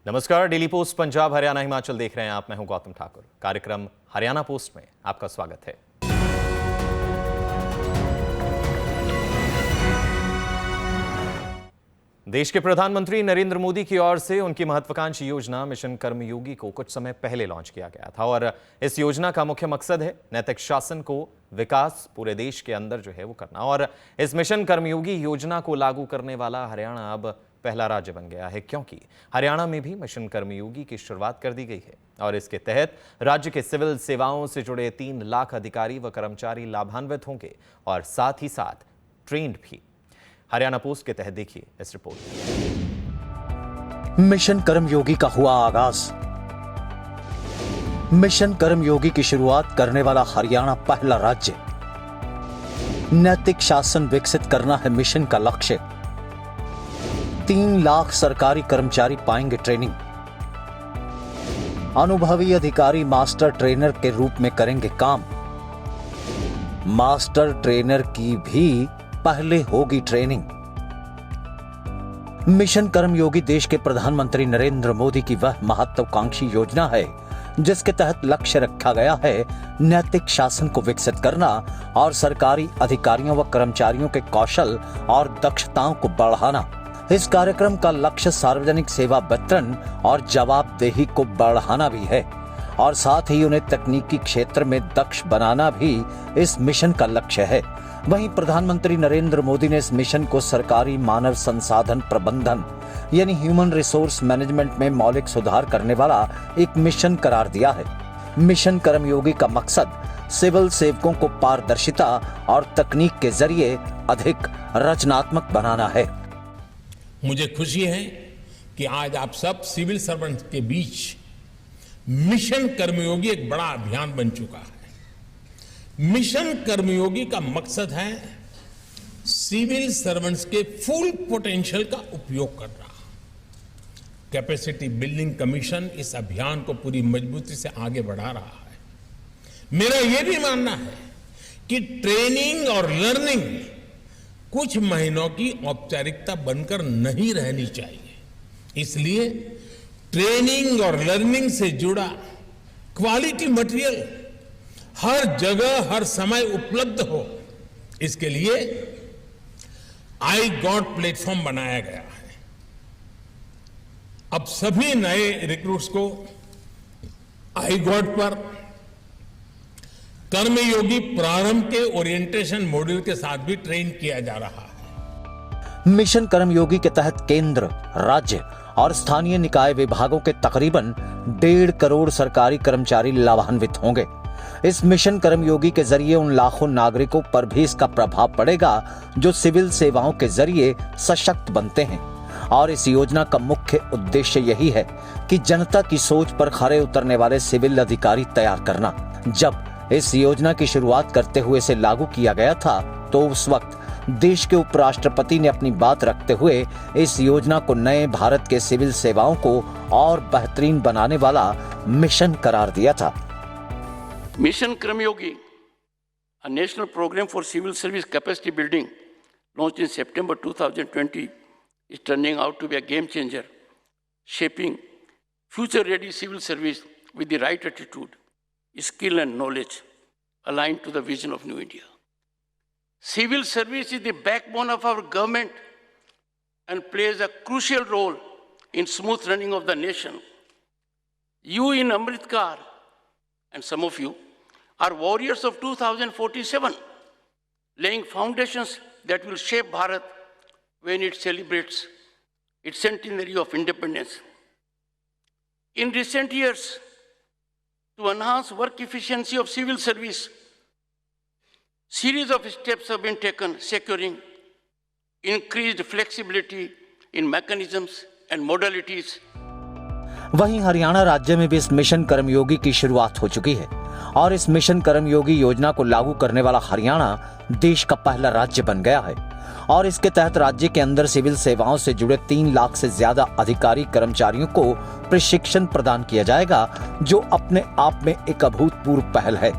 नमस्कार, daily post Punjab Haryana Himachal देख रहे हैं आप। मैं हूं गौतम ठाकुर। कार्यक्रम हरियाणा पोस्ट में आपका स्वागत है। देश के प्रधानमंत्री नरेंद्र मोदी की ओर से उनकी महत्वाकांक्षी योजना मिशन कर्मयोगी को कुछ समय पहले लॉन्च किया गया था और इस योजना का मुख्य मकसद है नैतिक शासन को विकास पूरे देश के अंदर जो है वो करना। और इस मिशन कर्मयोगी योजना को लागू करने वाला हरियाणा अब पहला राज्य बन गया है, क्योंकि हरियाणा में भी मिशन कर्मयोगी की शुरुआत कर दी गई है और इसके तहत राज्य के सिविल सेवाओं से जुड़े 3 लाख अधिकारी व कर्मचारी लाभान्वित होंगे और साथ ही साथ ट्रेंड भी। हरियाणा पोस्ट के तहत देखिए इस रिपोर्ट। मिशन कर्मयोगी का हुआ आगाज। मिशन कर्मयोगी की शुरुआत करने वाला हरियाणा पहला राज्य। नैतिक शासन विकसित करना है मिशन का लक्ष्य। 3 लाख सरकारी कर्मचारी पाएंगे ट्रेनिंग। अनुभवी अधिकारी मास्टर ट्रेनर के रूप में करेंगे काम। मास्टर ट्रेनर की भी पहले होगी ट्रेनिंग। मिशन कर्मयोगी देश के प्रधानमंत्री नरेंद्र मोदी की वह महत्वाकांक्षी योजना है जिसके तहत लक्ष्य रखा गया है नैतिक शासन को विकसित करना और सरकारी अधिकारियों व कर्मचारियों के कौशल और दक्षताओं को बढ़ाना। इस कार्यक्रम का लक्ष्य सार्वजनिक सेवा वितरण और जवाबदेही को बढ़ाना भी है और साथ ही उन्हें तकनीकी क्षेत्र में दक्ष बनाना भी इस मिशन का लक्ष्य है। वहीं प्रधानमंत्री नरेंद्र मोदी ने इस मिशन को सरकारी मानव संसाधन प्रबंधन यानी ह्यूमन रिसोर्स मैनेजमेंट में मौलिक सुधार करने वाला एक मिशन करार दिया है। मिशन कर्मयोगी का मकसद सिविल सेवकों को पारदर्शिता और तकनीक के जरिए अधिक रचनात्मक बनाना है। मुझे खुशी है कि आज आप सब सिविल सर्वेंट के बीच मिशन कर्मयोगी एक बड़ा अभियान बन चुका है। मिशन कर्मयोगी का मकसद है सिविल सर्वेंट्स के फुल पोटेंशियल का उपयोग करना। कैपेसिटी बिल्डिंग कमीशन इस अभियान को पूरी मजबूती से आगे बढ़ा रहा है। मेरा यह भी मानना है कि ट्रेनिंग और लर्निंग कुछ महीनों की औपचारिकता बनकर नहीं रहनी चाहिए। इसलिए ट्रेनिंग और लर्निंग से जुड़ा क्वालिटी मटेरियल हर जगह हर समय उपलब्ध हो, इसके लिए आई गॉट प्लेटफॉर्म बनाया गया है। अब सभी नए रिक्रूट्स को आई गॉट पर कर्मयोगी प्रारंभ के ओरिएंटेशन मॉड्यूल के साथ भी ट्रेन किया जा रहा है। मिशन कर्मयोगी के तहत केंद्र, राज्य और स्थानीय निकाय विभागों के तकरीबन 1.5 करोड़ सरकारी कर्मचारी लाभान्वित होंगे। इस मिशन कर्मयोगी के जरिए उन लाखों नागरिकों पर भी इसका प्रभाव पड़ेगा जो सिविल सेवाओं के जरिए सशक्त बनते हैं और इस योजना का मुख्य उद्देश्य यही है कि जनता की सोच पर खरे उतरने वाले सिविल अधिकारी तैयार करना। जब इस योजना की शुरुआत करते हुए इसे लागू किया गया था तो उस वक्त देश के उपराष्ट्रपति ने अपनी बात रखते हुए इस योजना को नए भारत के सिविल सेवाओं को और बेहतरीन बनाने वाला मिशन करार दिया था। Mission Karmyogi, a national program for civil service capacity building launched in September 2020, is turning out to be a game changer, shaping future-ready civil service with the right attitude, skill and knowledge aligned to the vision of New India. Civil service is the backbone of our government and plays a crucial role in smooth running of the nation. You in Amritkar and some of you are warriors of 2047, laying foundations that will shape Bharat when it celebrates its centenary of independence. In recent years, to enhance work efficiency of civil service, series of steps have been taken, securing increased flexibility in mechanisms and modalities. वहीं हरियाणा राज्य में भी इस mission कर्मयोगी की शुरुआत हो चुकी है और इस मिशन कर्मयोगी योजना को लागू करने वाला हरियाणा देश का पहला राज्य बन गया है और इसके तहत राज्य के अंदर सिविल सेवाओं से जुड़े 3 लाख से ज्यादा अधिकारी कर्मचारियों को प्रशिक्षण प्रदान किया जाएगा, जो अपने आप में एक अभूतपूर्व पहल है।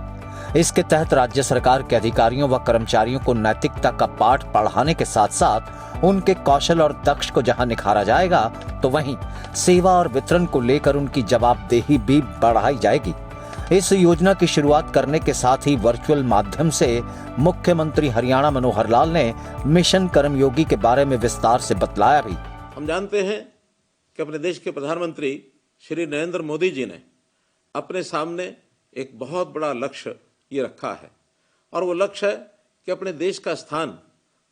इसके तहत राज्य सरकार के अधिकारियों व कर्मचारियों को नैतिकता का पाठ पढ़ाने के साथ साथ उनके कौशल और दक्ष को जहां निखारा जाएगा, तो तो वहीं सेवा और वितरण को लेकर उनकी जवाबदेही भी बढ़ाई जाएगी। इस योजना की शुरुआत करने के साथ ही वर्चुअल माध्यम से मुख्यमंत्री हरियाणा मनोहर लाल ने मिशन कर्मयोगी के बारे में विस्तार से बतलाया भी। हम जानते हैं कि अपने देश के प्रधानमंत्री श्री नरेंद्र मोदी जी ने अपने सामने एक बहुत बड़ा लक्ष्य ये रखा है, और वो लक्ष्य है कि अपने देश का स्थान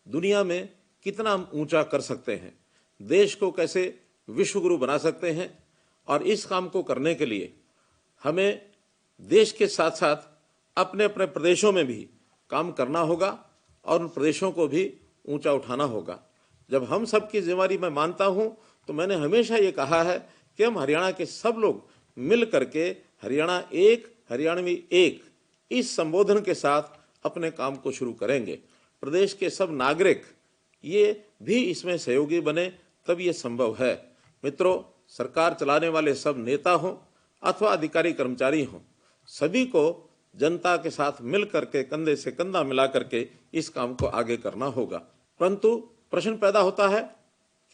दुनिया में कितना हम ऊंचा कर सकते हैं, देश को कैसे विश्वगुरु बना सकते हैं। और इस काम को करने के लिए हमें देश के साथ साथ अपने अपने प्रदेशों में भी काम करना होगा और उन प्रदेशों को भी ऊंचा उठाना होगा। जब हम सबकी जिम्मेदारी मैं मानता हूं, तो मैंने हमेशा ये कहा है कि हम हरियाणा के सब लोग मिल करके हरियाणा एक, हरियाणवी एक, इस संबोधन के साथ अपने काम को शुरू करेंगे। प्रदेश के सब नागरिक ये भी इसमें सहयोगी बने, तब ये संभव है। मित्रों, सरकार चलाने वाले सब नेता हों अथवा अधिकारी कर्मचारी हों, सभी को जनता के साथ मिल करके कंधे से कंधा मिला करके इस काम को आगे करना होगा। परंतु प्रश्न पैदा होता है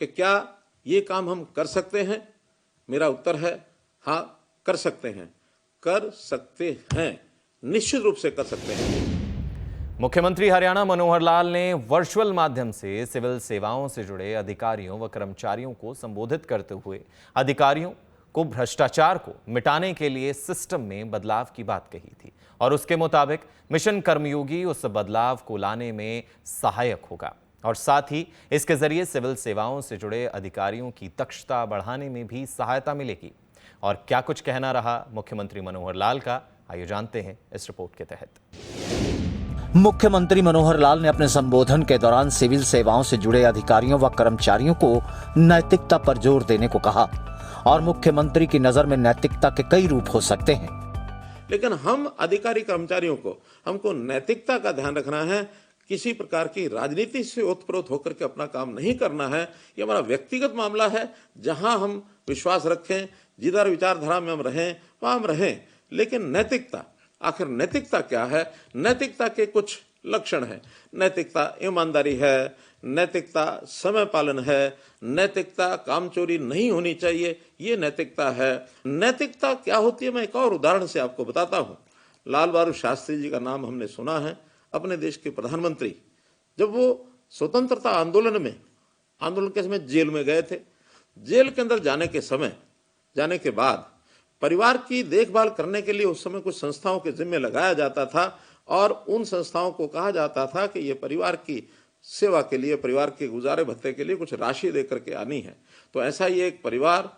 कि क्या ये काम हम कर सकते हैं? मेरा उत्तर है हाँ, कर सकते हैं, कर सकते हैं, निश्चित रूप से कर सकते हैं। मुख्यमंत्री हरियाणा मनोहर लाल ने वर्चुअल माध्यम से सिविल सेवाओं से जुड़े अधिकारियों व कर्मचारियों को संबोधित करते हुए अधिकारियों को भ्रष्टाचार को मिटाने के लिए सिस्टम में बदलाव की बात कही थी, और उसके मुताबिक मिशन कर्मयोगी उस बदलाव को लाने में सहायक होगा और साथ ही इसके जरिए सिविल सेवाओं से जुड़े अधिकारियों की दक्षता बढ़ाने में भी सहायता मिलेगी। और क्या कुछ कहना रहा मुख्यमंत्री मनोहर लाल का, आइए जानते हैं इस रिपोर्ट के तहत। मुख्यमंत्री मनोहर लाल ने अपने संबोधन के दौरान सिविल सेवाओं से जुड़े अधिकारियों व कर्मचारियों को नैतिकता पर जोर देने को कहा, और मुख्यमंत्री की नजर में नैतिकता के कई रूप हो सकते हैं। लेकिन हम अधिकारी कर्मचारियों को हमको नैतिकता का ध्यान रखना है, किसी प्रकार की राजनीति से ओतप्रोत होकर के अपना काम नहीं करना है। ये हमारा व्यक्तिगत मामला है, जहां हम विश्वास रखें, जिधर विचारधारा में हम रहें वहां हम रहें। लेकिन नैतिकता, आखिर नैतिकता क्या है? नैतिकता के कुछ लक्षण हैं। नैतिकता ईमानदारी है, नैतिकता समय पालन है, नैतिकता कामचोरी नहीं होनी चाहिए, ये नैतिकता है। नैतिकता क्या होती है, मैं एक और उदाहरण से आपको बताता हूँ। लाल बहादुर शास्त्री जी का नाम हमने सुना है, अपने देश के प्रधानमंत्री। जब वो स्वतंत्रता आंदोलन के समय जेल में गए थे, जेल के अंदर जाने के बाद परिवार की देखभाल करने के लिए उस समय कुछ संस्थाओं के जिम्मे लगाया जाता था, और उन संस्थाओं को कहा जाता था कि ये परिवार की सेवा के लिए, परिवार के गुजारे भत्ते के लिए कुछ राशि दे करके आनी है। तो ऐसा ही एक परिवार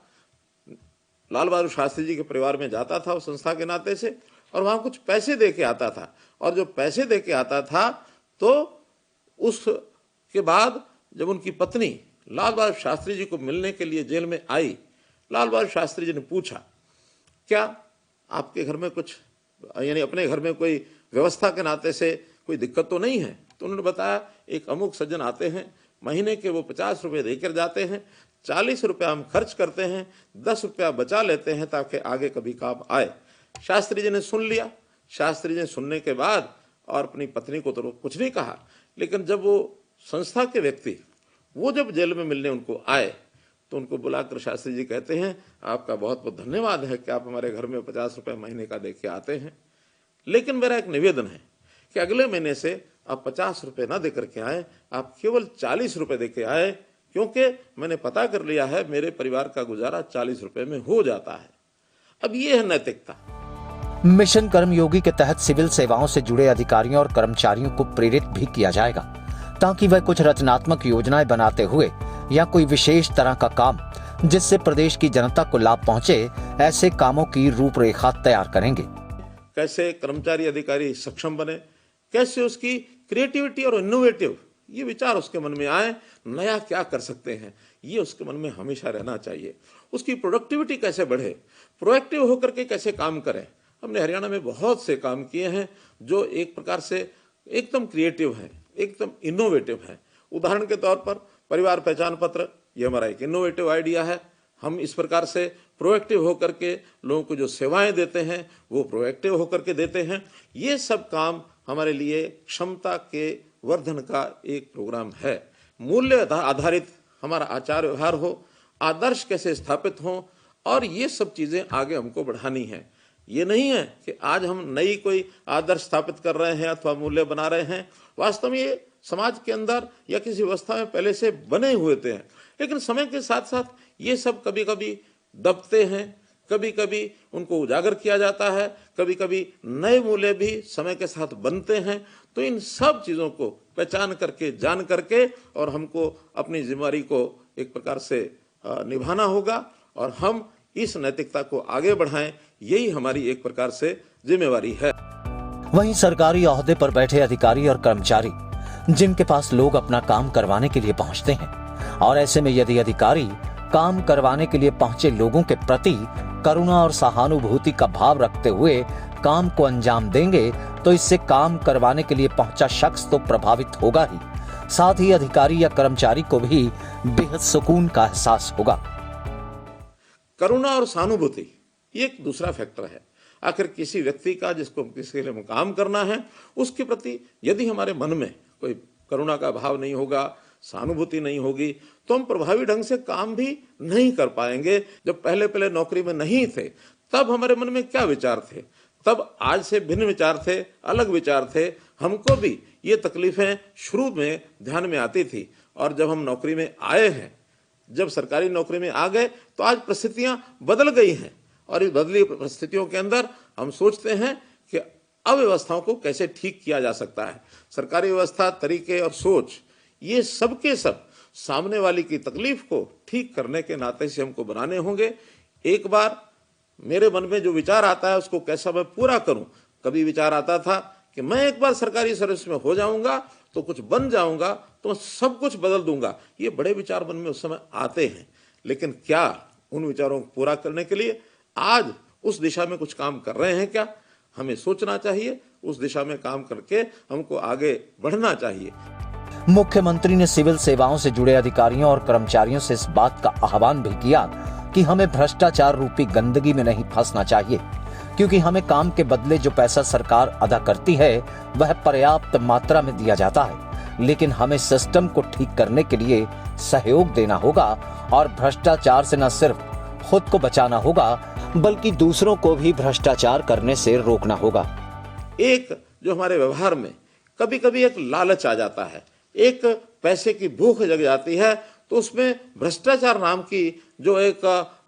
लाल बहादुर शास्त्री जी के परिवार में जाता था उस संस्था के नाते से, और वहाँ कुछ पैसे दे के आता था। और जो पैसे दे के आता था, तो उसके बाद जब उनकी पत्नी लाल बहादुर शास्त्री जी को मिलने के लिए जेल में आई, लाल बहादुर शास्त्री जी ने पूछा, क्या आपके घर में कुछ, यानी अपने घर में कोई व्यवस्था के नाते से कोई दिक्कत तो नहीं है? तो उन्होंने बताया, एक अमुक सज्जन आते हैं, महीने के वो 50 रुपये देकर जाते हैं, 40 रुपया हम खर्च करते हैं, 10 रुपया बचा लेते हैं ताकि आगे कभी काम आए। शास्त्री जी ने सुन लिया। शास्त्री जी ने सुनने के बाद और अपनी पत्नी को तो कुछ नहीं कहा, लेकिन जब वो संस्था के व्यक्ति वो जब जेल में मिलने उनको आए, तो उनको बुलाकर शास्त्री जी कहते हैं, आपका बहुत बहुत धन्यवाद है कि आप हमारे घर में 50 रुपये महीने का दे के आते हैं, लेकिन मेरा एक निवेदन है कि अगले महीने से आप 50 रुपये ना दे करके आए, आप केवल 40 रुपये दे के आए, क्योंकि मैंने पता कर लिया है मेरे परिवार का गुजारा 40 रुपये में हो जाता है। अब ये है नैतिकता। मिशन कर्मयोगी के तहत सिविल सेवाओं से जुड़े अधिकारियों और कर्मचारियों को प्रेरित भी किया जाएगा, ताकि वह कुछ रचनात्मक योजनाएं बनाते हुए या कोई विशेष तरह का काम जिससे प्रदेश की जनता को लाभ पहुंचे, ऐसे कामों की रूपरेखा तैयार करेंगे। कैसे कर्मचारी अधिकारी सक्षम बने, कैसे उसकी क्रिएटिविटी और इनोवेटिव ये विचार उसके मन में आए, नया क्या कर सकते हैं, ये उसके मन में हमेशा रहना चाहिए। उसकी प्रोडक्टिविटी कैसे बढ़े, प्रोएक्टिव होकर के कैसे काम करें। हमने हरियाणा में बहुत से काम किए हैं जो एक प्रकार से एकदम क्रिएटिव हैं, एकदम इनोवेटिव हैं। उदाहरण के तौर पर परिवार पहचान पत्र, ये हमारा एक इनोवेटिव आइडिया है। हम इस प्रकार से प्रोएक्टिव होकर के लोगों को जो सेवाएं देते हैं वो प्रोएक्टिव होकर के देते हैं। ये सब काम हमारे लिए क्षमता के वर्धन का एक प्रोग्राम है। मूल्य आधारित हमारा आचार व्यवहार हो, आदर्श कैसे स्थापित हों, और ये सब चीज़ें आगे हमको बढ़ानी है। ये नहीं है कि आज हम नई कोई आदर्श स्थापित कर रहे हैं अथवा मूल्य बना रहे हैं। वास्तव में ये समाज के अंदर या किसी व्यवस्था में पहले से बने हुए थे, लेकिन समय के साथ साथ ये सब कभी कभी दबते हैं, कभी कभी उनको उजागर किया जाता है, कभी कभी नए मूल्य भी समय के साथ बनते हैं। तो इन सब चीज़ों को पहचान करके, जान करके, और हमको अपनी जिम्मेदारी को एक प्रकार से निभाना होगा, और हम इस नैतिकता को आगे बढ़ाएं, यही हमारी एक प्रकार से जिम्मेवारी है। वहीं सरकारी ओहदे पर बैठे अधिकारी और कर्मचारी, जिनके पास लोग अपना काम करवाने के लिए पहुंचते हैं, और ऐसे में यदि अधिकारी काम करवाने के लिए पहुंचे लोगों के प्रति करुणा और सहानुभूति का भाव रखते हुए काम को अंजाम देंगे, तो इससे काम करवाने के लिए पहुंचा शख्स तो प्रभावित होगा ही, साथ ही अधिकारी या कर्मचारी को भी बेहद सुकून का एहसास होगा। करुणा और सहानुभूति ये एक दूसरा फैक्टर है। आखिर किसी व्यक्ति का जिसको किसी के लिए काम करना है, उसके प्रति यदि हमारे मन में कोई करुणा का भाव नहीं होगा, सहानुभूति नहीं होगी, तो हम प्रभावी ढंग से काम भी नहीं कर पाएंगे। जब पहले पहले नौकरी में नहीं थे, तब हमारे मन में क्या विचार थे, तब आज से भिन्न विचार थे, अलग विचार थे। हमको भी ये तकलीफें शुरू में ध्यान में आती थी, और जब हम नौकरी में आए हैं, जब सरकारी नौकरी में आ गए, तो आज परिस्थितियां बदल गई हैं, और इस बदली परिस्थितियों के अंदर हम सोचते हैं कि अव्यवस्थाओं को कैसे ठीक किया जा सकता है। सरकारी व्यवस्था, तरीके और सोच, ये सब के सब सामने वाले की तकलीफ को ठीक करने के नाते से हमको बनाने होंगे। एक बार मेरे मन में जो विचार आता है उसको कैसा मैं पूरा करूं। कभी विचार आता था कि मैं एक बार सरकारी सर्विस में हो जाऊंगा तो कुछ बन जाऊंगा, तो सब कुछ बदल दूंगा। ये बड़े विचार मन में उस समय आते हैं, लेकिन क्या उन विचारों को पूरा करने के लिए आज उस दिशा में कुछ काम कर रहे हैं क्या? हमें सोचना चाहिए, उस दिशा में काम करके हमको आगे बढ़ना चाहिए। मुख्यमंत्री ने सिविल सेवाओं से जुड़े अधिकारियों और कर्मचारियों से इस बात का आह्वान भी किया कि हमें भ्रष्टाचार रूपी गंदगी में नहीं फंसना चाहिए, क्योंकि हमें काम के बदले जो पैसा सरकार अदा करती है वह पर्याप्त मात्रा में दिया जाता है, लेकिन हमें सिस्टम को ठीक करने के लिए सहयोग देना होगा, और भ्रष्टाचार से न सिर्फ खुद को बचाना होगा बल्कि दूसरों को भी भ्रष्टाचार करने से रोकना होगा। एक जो हमारे व्यवहार में कभी कभी एक लालच आ जाता है, एक पैसे की भूख जग जाती है, तो उसमें भ्रष्टाचार नाम की जो एक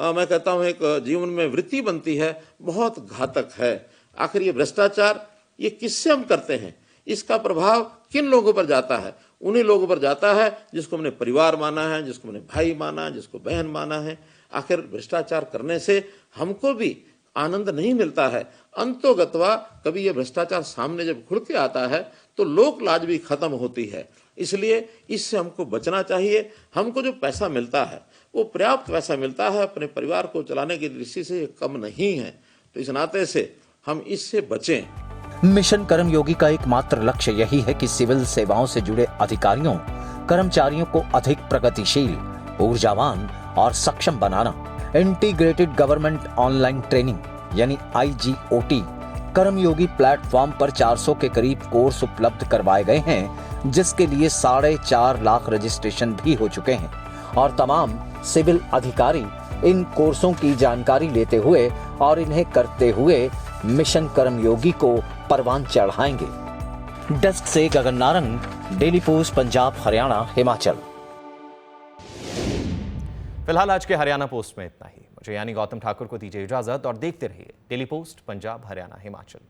मैं कहता हूं एक जीवन में वृत्ति बनती है, बहुत घातक है। आखिर ये भ्रष्टाचार ये किससे हम करते हैं, इसका प्रभाव किन लोगों पर जाता है? उन्हीं लोगों पर जाता है जिसको हमने परिवार माना है, जिसको हमने भाई माना, जिसको बहन माना है। आखिर भ्रष्टाचार करने से हमको भी आनंद नहीं मिलता है। अंतोगत्वा कभी ये भ्रष्टाचार सामने जब खुल के आता है तो लोक लाज भी खत्म होती है। इसलिए इससे हमको बचना चाहिए। हमको जो पैसा मिलता है वो पर्याप्त पैसा मिलता है, अपने परिवार को चलाने की दृष्टि से कम नहीं है, तो इस नाते से हम इससे बचें। मिशन कर्मयोगी का एकमात्र लक्ष्य यही है कि सिविल सेवाओं से जुड़े अधिकारियों, कर्मचारियों को अधिक प्रगतिशील, ऊर्जावान और सक्षम बनाना। इंटीग्रेटेड गवर्नमेंट ऑनलाइन ट्रेनिंग यानी IGOT कर्मयोगी प्लेटफॉर्म पर 400 के करीब कोर्स उपलब्ध करवाए गए हैं, जिसके लिए 4.5 लाख रजिस्ट्रेशन भी हो चुके हैं, और तमाम सिविल अधिकारी इन कोर्सों की जानकारी लेते हुए और इन्हें करते हुए मिशन कर्मयोगी को परवान चढ़ाएंगे। डेस्क से गगन नारंग, डेली पोस्ट, पंजाब, हरियाणा, हिमाचल। फिलहाल आज के हरियाणा पोस्ट में इतना ही। मुझे यानी गौतम ठाकुर को दीजिए इजाजत, और देखते रहिए डेली पोस्ट पंजाब, हरियाणा, हिमाचल।